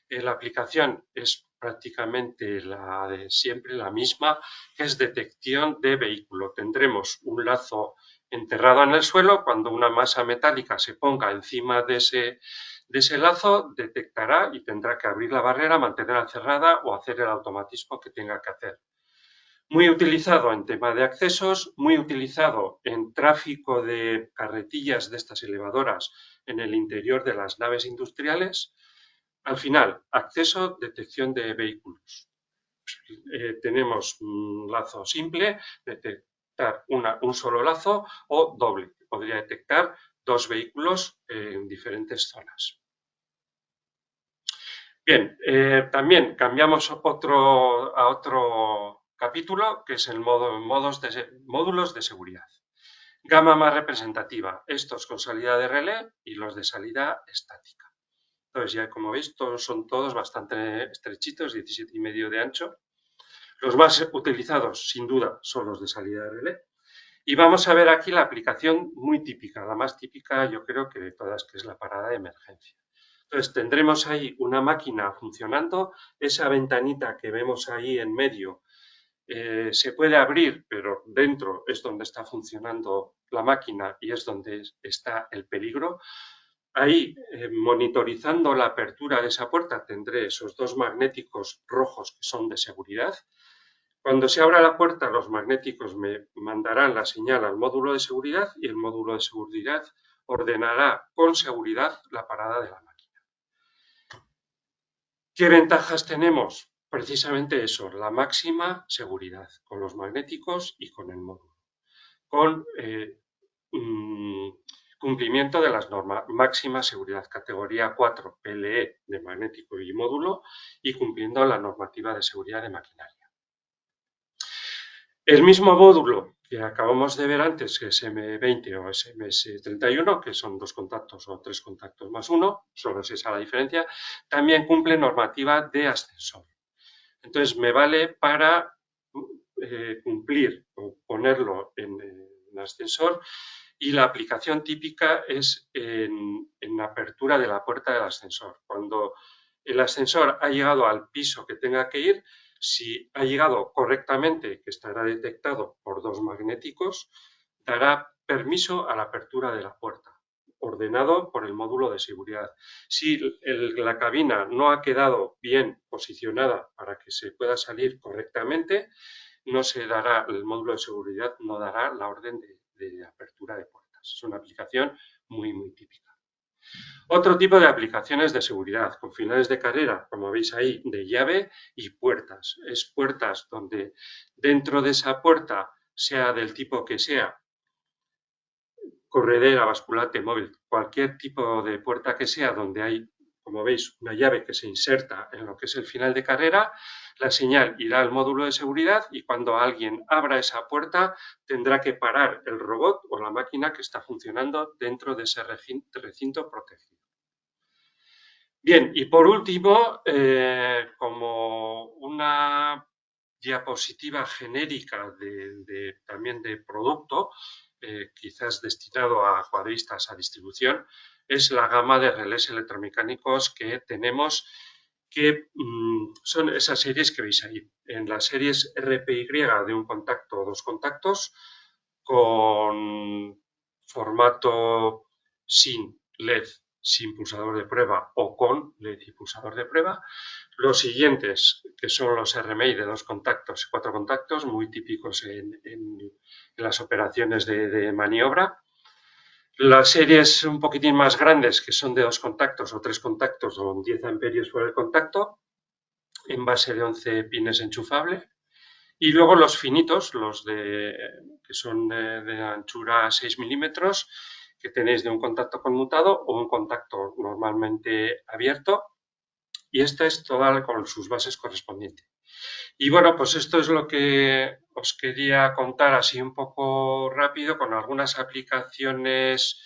la aplicación es prácticamente la de siempre, la misma, que es detección de vehículo. Tendremos un lazo enterrado en el suelo. Cuando una masa metálica se ponga encima de ese lazo, detectará y tendrá que abrir la barrera, mantenerla cerrada o hacer el automatismo que tenga que hacer. Muy utilizado en tema de accesos, muy utilizado en tráfico de carretillas de estas elevadoras en el interior de las naves industriales. Al final, acceso, detección de vehículos. Tenemos un lazo simple, detectar un solo lazo, o doble, podría detectar 2 vehículos en diferentes zonas. Bien, también cambiamos a otro capítulo, que es el módulos de seguridad. Gama más representativa, estos con salida de relé y los de salida estática. Entonces, ya como veis, son todos bastante estrechitos, 17,5 de ancho. Los más utilizados, sin duda, son los de salida de relé. Y vamos a ver aquí la aplicación muy típica, la más típica yo creo que de todas, que es la parada de emergencia. Entonces tendremos ahí una máquina funcionando, esa ventanita que vemos ahí en medio se puede abrir, pero dentro es donde está funcionando la máquina y es donde está el peligro. Ahí, monitorizando la apertura de esa puerta, tendré esos 2 magnéticos rojos que son de seguridad. Cuando se abra la puerta, los magnéticos me mandarán la señal al módulo de seguridad y el módulo de seguridad ordenará con seguridad la parada de la máquina. ¿Qué ventajas tenemos? Precisamente eso, la máxima seguridad con los magnéticos y con el módulo, con cumplimiento de las normas, máxima seguridad, categoría 4, PLE de magnético y módulo, y cumpliendo la normativa de seguridad de maquinaria. El mismo módulo que acabamos de ver antes, que es M20 o SMS31, que son 2 contactos o 3 contactos más 1, solo es esa la diferencia, también cumple normativa de ascensor. Entonces me vale para cumplir o ponerlo en ascensor, y la aplicación típica es en apertura de la puerta del ascensor. Cuando el ascensor ha llegado al piso que tenga que ir, si ha llegado correctamente, que estará detectado por 2 magnéticos, dará permiso a la apertura de la puerta, ordenado por el módulo de seguridad. Si la cabina no ha quedado bien posicionada para que se pueda salir correctamente, no se dará, el módulo de seguridad no dará la orden de apertura de puertas. Es una aplicación muy típica. Otro tipo de aplicaciones de seguridad con finales de carrera, como veis ahí, de llave y puertas. Es puertas donde dentro de esa puerta, sea del tipo que sea, corredera, basculante, móvil, cualquier tipo de puerta que sea, donde hay, como veis, una llave que se inserta en lo que es el final de carrera, la señal irá al módulo de seguridad y cuando alguien abra esa puerta tendrá que parar el robot o la máquina que está funcionando dentro de ese recinto protegido. Bien, y por último, como una diapositiva genérica también de producto, quizás destinado a cuadristas a distribución, es la gama de relés electromecánicos que tenemos, que son esas series que veis ahí. En las series RPY de un contacto o 2 contactos, con formato sin LED, sin pulsador de prueba o con LED y pulsador de prueba. Los siguientes, que son los RMI de 2 contactos y 4 contactos, muy típicos en las operaciones de maniobra. Las series un poquitín más grandes, que son de 2 contactos o 3 contactos con 10 amperios por el contacto, en base de 11 pines enchufable. Y luego los finitos, que son de anchura 6 milímetros, que tenéis de un contacto conmutado o un contacto normalmente abierto. Y esta es toda con sus bases correspondientes. Y bueno, pues esto es lo que os quería contar así un poco rápido con algunas aplicaciones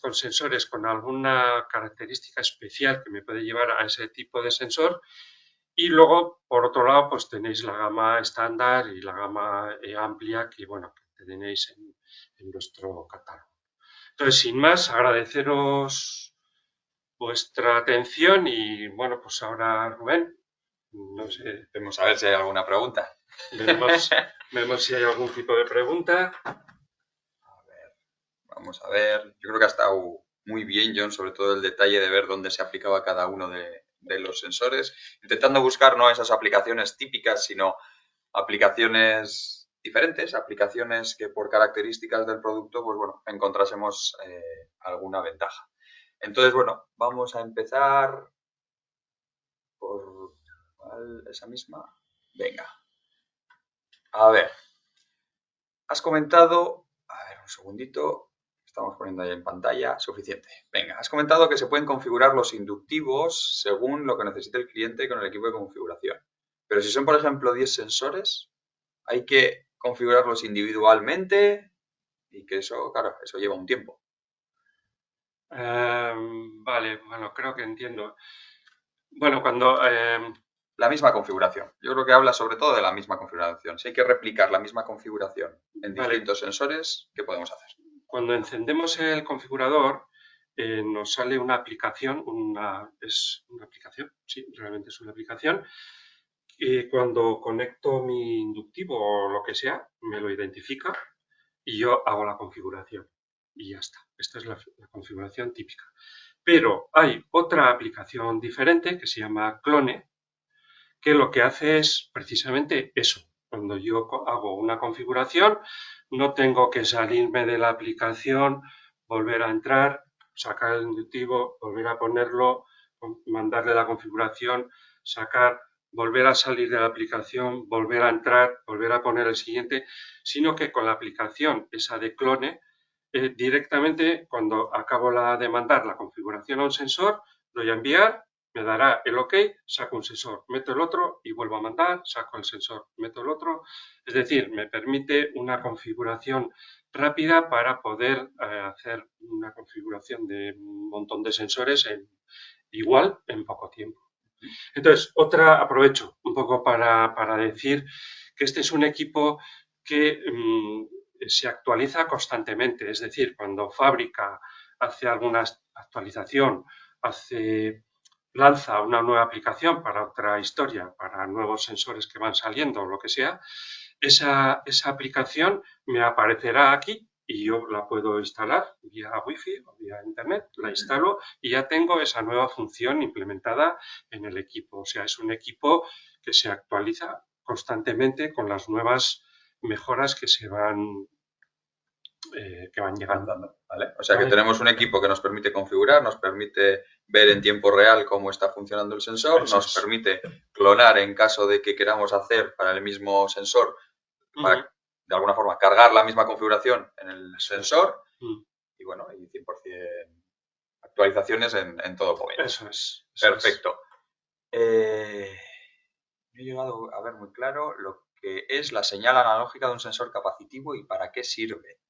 con sensores con alguna característica especial que me puede llevar a ese tipo de sensor. Y luego, por otro lado, pues tenéis la gama estándar y la gama amplia que, bueno, que tenéis en vuestro catálogo. Entonces, sin más, agradeceros vuestra atención y, bueno, pues ahora, Rubén, no sé, Vamos a ver si hay alguna pregunta. vemos si hay algún tipo de pregunta. Vamos a ver. Yo creo que ha estado muy bien, John, sobre todo el detalle de ver dónde se aplicaba cada uno de los sensores, intentando buscar no esas aplicaciones típicas, sino aplicaciones diferentes, aplicaciones que por características del producto, pues bueno, encontrásemos alguna ventaja. Entonces, bueno, vamos a empezar por esa misma. Venga. A ver, has comentado, a ver, un segundito, estamos poniendo ahí en pantalla, suficiente. Venga, has comentado que se pueden configurar los inductivos según lo que necesite el cliente con el equipo de configuración. Pero si son, por ejemplo, 10 sensores, hay que configurarlos individualmente y que eso, claro, eso lleva un tiempo. Vale, bueno, creo que entiendo. Bueno, cuando La misma configuración. Yo creo que habla sobre todo de la misma configuración. Si hay que replicar la misma configuración en vale, distintos sensores, ¿qué podemos hacer? cuando encendemos el configurador, nos sale una aplicación, es una aplicación, sí, realmente es una aplicación. Y cuando conecto mi inductivo o lo que sea, me lo identifica y yo hago la configuración. Y ya está. Esta es la configuración típica. Pero hay otra aplicación diferente que se llama Clone, que lo que hace es precisamente eso. Cuando yo hago una configuración, no tengo que salirme de la aplicación, volver a entrar, sacar el inductivo, volver a ponerlo, mandarle la configuración, sacar, volver a salir de la aplicación, volver a entrar, volver a poner el siguiente, sino que con la aplicación esa de clone, directamente cuando acabo de mandar la configuración a un sensor, doy a enviar, me dará el OK, saco un sensor, meto el otro y vuelvo a mandar, saco el sensor, meto el otro. Es decir, me permite una configuración rápida para poder hacer una configuración de un montón de sensores igual en poco tiempo. Entonces, aprovecho un poco para decir que este es un equipo que se actualiza constantemente, es decir, cuando fábrica hace alguna actualización, lanza una nueva aplicación para otra historia, para nuevos sensores que van saliendo o lo que sea, esa aplicación me aparecerá aquí y yo la puedo instalar vía Wi-Fi o vía Internet, la instalo y ya tengo esa nueva función implementada en el equipo. O sea, es un equipo que se actualiza constantemente con las nuevas mejoras que van llegando. ¿Vale? O sea que ¿Vale? tenemos un equipo que nos permite configurar, nos permite ver en tiempo real cómo está funcionando el sensor, Eso nos es. permite clonar en caso de que queramos hacer para el mismo sensor, para de alguna forma cargar la misma configuración en el Eso es. sensor y bueno, y 100% actualizaciones en todo momento. Eso es. Perfecto. No he llegado a ver muy claro lo que es la señal analógica de un sensor capacitivo y para qué sirve.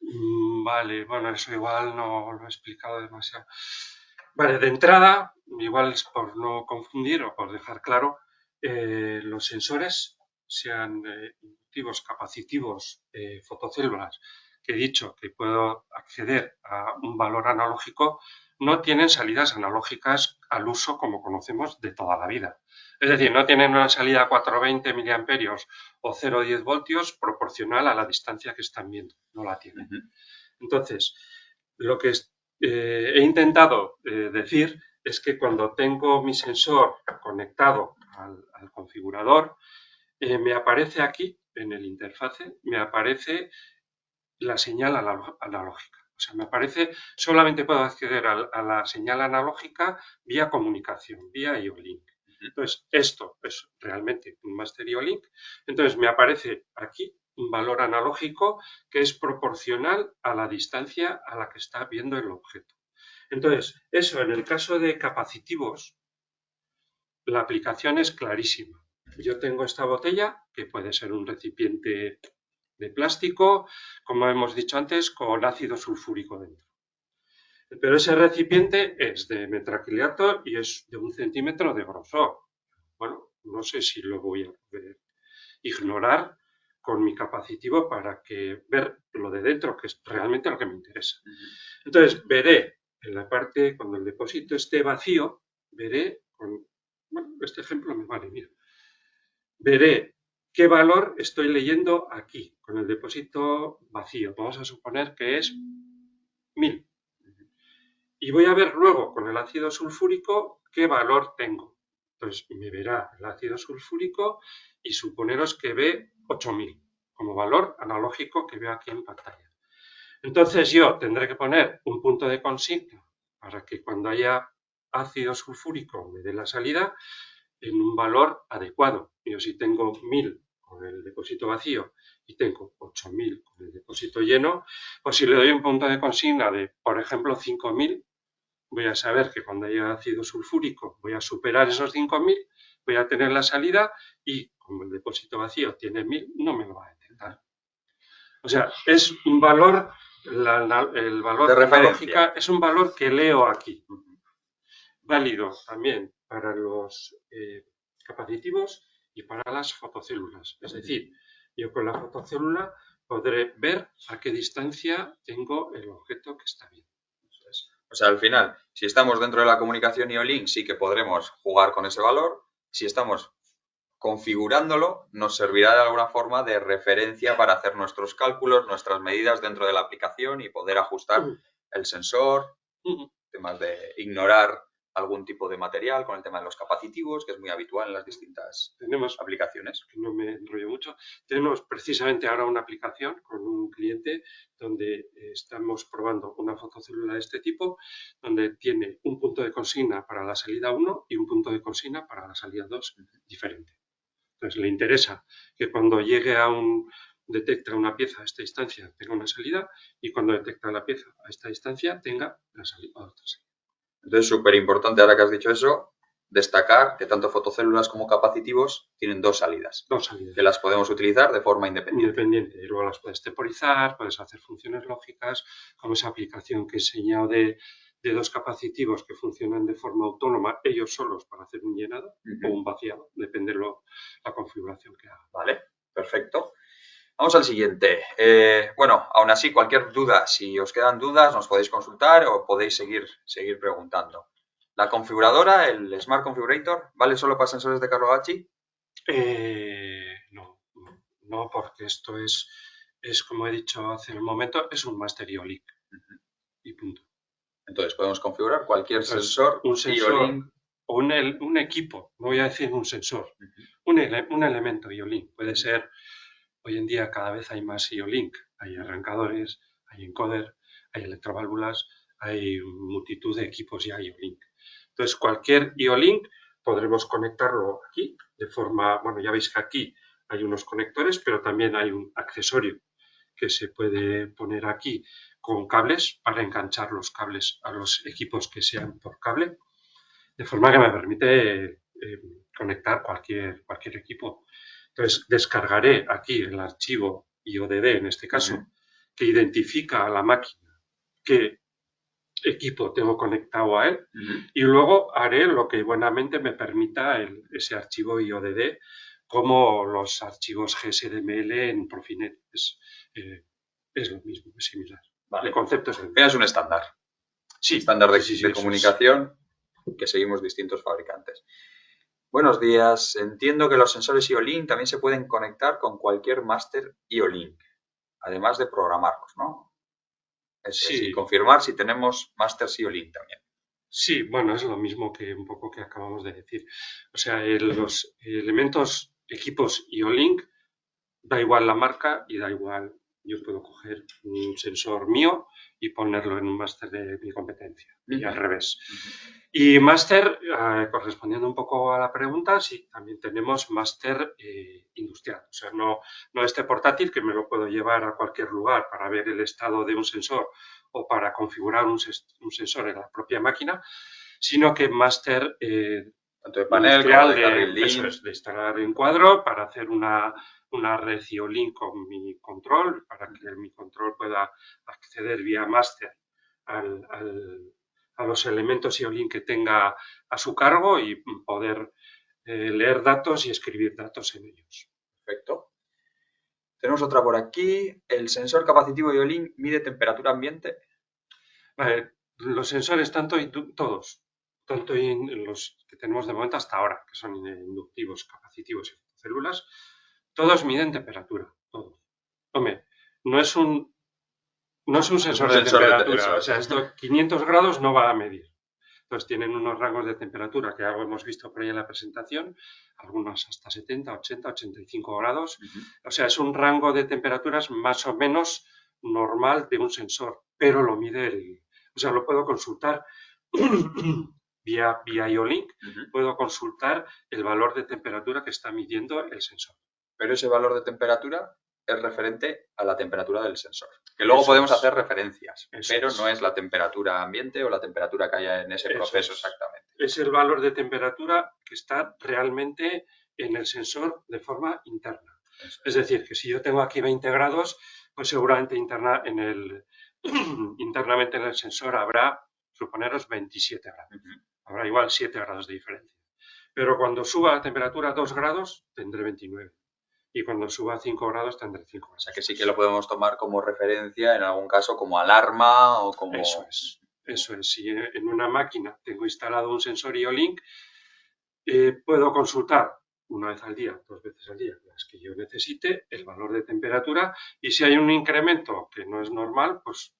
Vale, bueno, eso igual no lo he explicado demasiado. Vale, de entrada, igual es por no confundir o por dejar claro, los sensores, sean inductivos, capacitivos, fotocélulas, que he dicho que puedo acceder a un valor analógico, no tienen salidas analógicas al uso como conocemos de toda la vida. Es decir, no tienen una salida a 420 miliamperios o 0,10 voltios proporcional a la distancia que están viendo. No la tienen. Entonces, lo que he intentado decir es que cuando tengo mi sensor conectado al configurador, me aparece aquí, en el interfase, me aparece la señal analógica. O sea, me aparece, solamente puedo acceder a la señal analógica vía comunicación, vía IO-Link. Entonces, esto es realmente un master IO-Link. Entonces, me aparece aquí un valor analógico que es proporcional a la distancia a la que está viendo el objeto. Entonces, eso en el caso de capacitivos, la aplicación es clarísima. Yo tengo esta botella, que puede ser un recipiente de plástico, como hemos dicho antes, con ácido sulfúrico dentro. Pero ese recipiente es de metraquilato y es de 1 centímetro de grosor. Bueno, no sé si lo voy a poder ignorar con mi capacitivo para ver lo de dentro, que es realmente lo que me interesa. Entonces, veré en la parte, cuando el depósito esté vacío, veré, bueno, este ejemplo me vale, mira. Veré qué valor estoy leyendo aquí, con el depósito vacío. Vamos a suponer que es 1000. Y voy a ver luego con el ácido sulfúrico qué valor tengo. Entonces me verá el ácido sulfúrico y suponeros que ve 8000 como valor analógico que veo aquí en pantalla. Entonces yo tendré que poner un punto de consigna para que cuando haya ácido sulfúrico me dé la salida en un valor adecuado. Yo si tengo 1000 con el depósito vacío y tengo 8000 con el depósito lleno, pues si le doy un punto de consigna de, por ejemplo, 5000, voy a saber que cuando haya ácido sulfúrico voy a superar esos 5000, voy a tener la salida y como el depósito vacío tiene 1000, no me lo va a detectar. O sea, es un valor, el valor de de referencia. analógica es un valor que leo aquí. Válido también para los capacitivos y para las fotocélulas. Es decir, yo con la fotocélula podré ver a qué distancia tengo el objeto que está viendo. O sea, al final, si estamos dentro de la comunicación IO-Link, sí que podremos jugar con ese valor. Si estamos configurándolo, nos servirá de alguna forma de referencia para hacer nuestros cálculos, nuestras medidas dentro de la aplicación y poder ajustar el sensor, temas de ignorar algún tipo de material con el tema de los capacitivos, que es muy habitual en las distintas aplicaciones. Que no me enrollo mucho. Tenemos precisamente ahora una aplicación con un cliente donde estamos probando una fotocélula de este tipo, donde tiene un punto de consigna para la salida 1 y un punto de consigna para la salida 2 diferente. Entonces le interesa que cuando llegue detecta una pieza a esta distancia tenga una salida y cuando detecta la pieza a esta distancia tenga la salida a otra salida. Entonces, súper importante, ahora que has dicho eso, destacar que tanto fotocélulas como capacitivos tienen dos salidas. Que las podemos utilizar de forma independiente. Y luego las puedes temporizar, puedes hacer funciones lógicas, como esa aplicación que he enseñado de dos capacitivos que funcionan de forma autónoma, ellos solos para hacer un llenado o un vaciado, depende de la configuración que haga. Vale, perfecto. Vamos al siguiente. Bueno, aún así, cualquier duda, si os quedan dudas, nos podéis consultar o podéis seguir preguntando. ¿La configuradora, el Smart Configurator, vale solo para sensores de Carlo Gacci? No, porque esto es, como he dicho hace un momento, es un Master IO-Link. Y punto. Entonces, podemos configurar cualquier sensor, un sensor o un equipo, no voy a decir un sensor, un elemento IO-Link. Puede ser, hoy en día cada vez hay más IO-Link, hay arrancadores, hay encoder, hay electroválvulas, hay multitud de equipos ya IO-Link. Entonces, cualquier IO-Link podremos conectarlo aquí de forma, bueno, ya veis que aquí hay unos conectores, pero también hay un accesorio que se puede poner aquí con cables para enganchar los cables a los equipos que sean por cable, de forma que me permite conectar cualquier equipo. Entonces, descargaré aquí el archivo IODD, en este caso, que identifica a la máquina qué equipo tengo conectado a él, y luego haré lo que buenamente me permita ese archivo IODD, como los archivos GSDML en Profinet. Es lo mismo, es similar. Vale. El concepto es el mismo. Es un estándar. Sí, estándar de comunicación que seguimos distintos fabricantes. Buenos días. Entiendo que los sensores IO-Link también se pueden conectar con cualquier Master IO-Link, además de programarlos, ¿no? Y confirmar si tenemos Master IO-Link también. Sí, bueno, es lo mismo que un poco que acabamos de decir. O sea, los elementos, equipos IO-Link, da igual la marca y da igual Yo puedo coger un sensor mío y ponerlo en un máster de mi competencia, y al revés. Y máster, correspondiendo un poco a la pregunta, sí, también tenemos máster industrial. O sea, no este portátil que me lo puedo llevar a cualquier lugar para ver el estado de un sensor o para configurar un sensor en la propia máquina, sino que máster tanto de panel como de carril eso link. es, de instalar en cuadro para hacer una red IO-Link con mi control, para que mi control pueda acceder vía máster a los elementos IO-Link que tenga a su cargo y poder leer datos y escribir datos en ellos. Perfecto. Tenemos otra por aquí. ¿El sensor capacitivo IO-Link mide temperatura ambiente? Vale, los sensores, todos, tanto los que tenemos de momento hasta ahora, que son inductivos, capacitivos y fotocélulas, todos miden temperatura, todos. Hombre, no es un sensor de temperatura, o sea, esto 500 grados no va a medir. Entonces tienen unos rangos de temperatura que algo hemos visto por ahí en la presentación, algunos hasta 70, 80, 85 grados. O sea, es un rango de temperaturas más o menos normal de un sensor, pero lo mide o sea, lo puedo consultar vía IO-Link, puedo consultar el valor de temperatura que está midiendo el sensor. Pero ese valor de temperatura es referente a la temperatura del sensor. Que luego podemos hacer referencias, pero no es la temperatura ambiente o la temperatura que haya en ese proceso exactamente. Es el valor de temperatura que está realmente en el sensor de forma interna. Es decir, que si yo tengo aquí 20 grados, pues seguramente internamente en el sensor habrá, suponeros, 27 grados. Habrá igual 7 grados de diferencia. Pero cuando suba la temperatura a 2 grados, tendré 29. Y cuando suba a 5 grados, tendré 5 grados. O sea que sí que lo podemos tomar como referencia, en algún caso, como alarma o como... Eso es. Si en una máquina tengo instalado un sensor IO-Link, puedo consultar una vez al día, 2 veces al día, las que yo necesite, el valor de temperatura, y si hay un incremento que no es normal, pues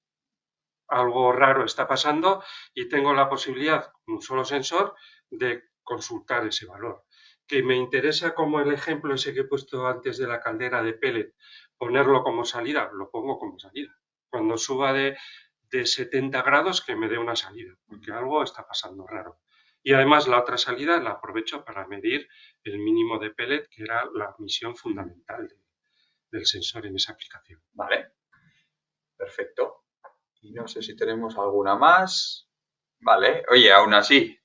algo raro está pasando y tengo la posibilidad, con un solo sensor, de consultar ese valor. Que me interesa, como el ejemplo ese que he puesto antes de la caldera de pellet, ponerlo como salida, lo pongo como salida. Cuando suba de 70 grados, que me dé una salida, porque algo está pasando raro. Y además la otra salida la aprovecho para medir el mínimo de pellet, que era la misión fundamental del sensor en esa aplicación. Vale, perfecto. Y no sé si tenemos alguna más. Vale, oye, aún así,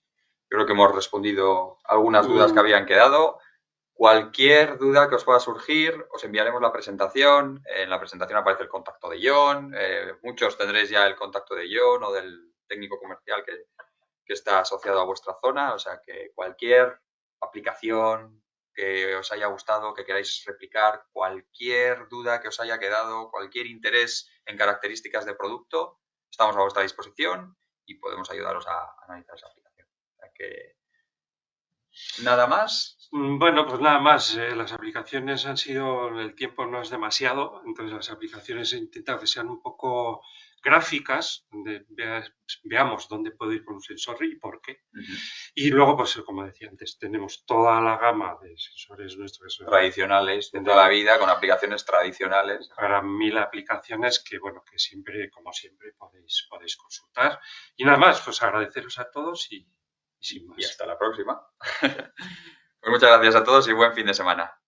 creo que hemos respondido algunas dudas que habían quedado. Cualquier duda que os pueda surgir, os enviaremos la presentación. En la presentación aparece el contacto de John. Muchos tendréis ya el contacto de John o del técnico comercial que está asociado a vuestra zona. O sea que cualquier aplicación que os haya gustado, que queráis replicar, cualquier duda que os haya quedado, cualquier interés en características de producto, estamos a vuestra disposición y podemos ayudaros a analizar esa aplicación. O sea que, ¿nada más? Bueno, pues nada más. Las aplicaciones han sido, el tiempo no es demasiado, entonces las aplicaciones he intentado que sean un poco gráficas, donde veamos dónde puedo ir con un sensor y por qué. Y luego, pues como decía antes, tenemos toda la gama de sensores nuestros tradicionales de toda la vida, con aplicaciones tradicionales. Para 1000 aplicaciones que, bueno, que siempre, como siempre, podéis consultar. Y nada más, pues agradeceros a todos y sin más. Y hasta la próxima. Pues muchas gracias a todos y buen fin de semana.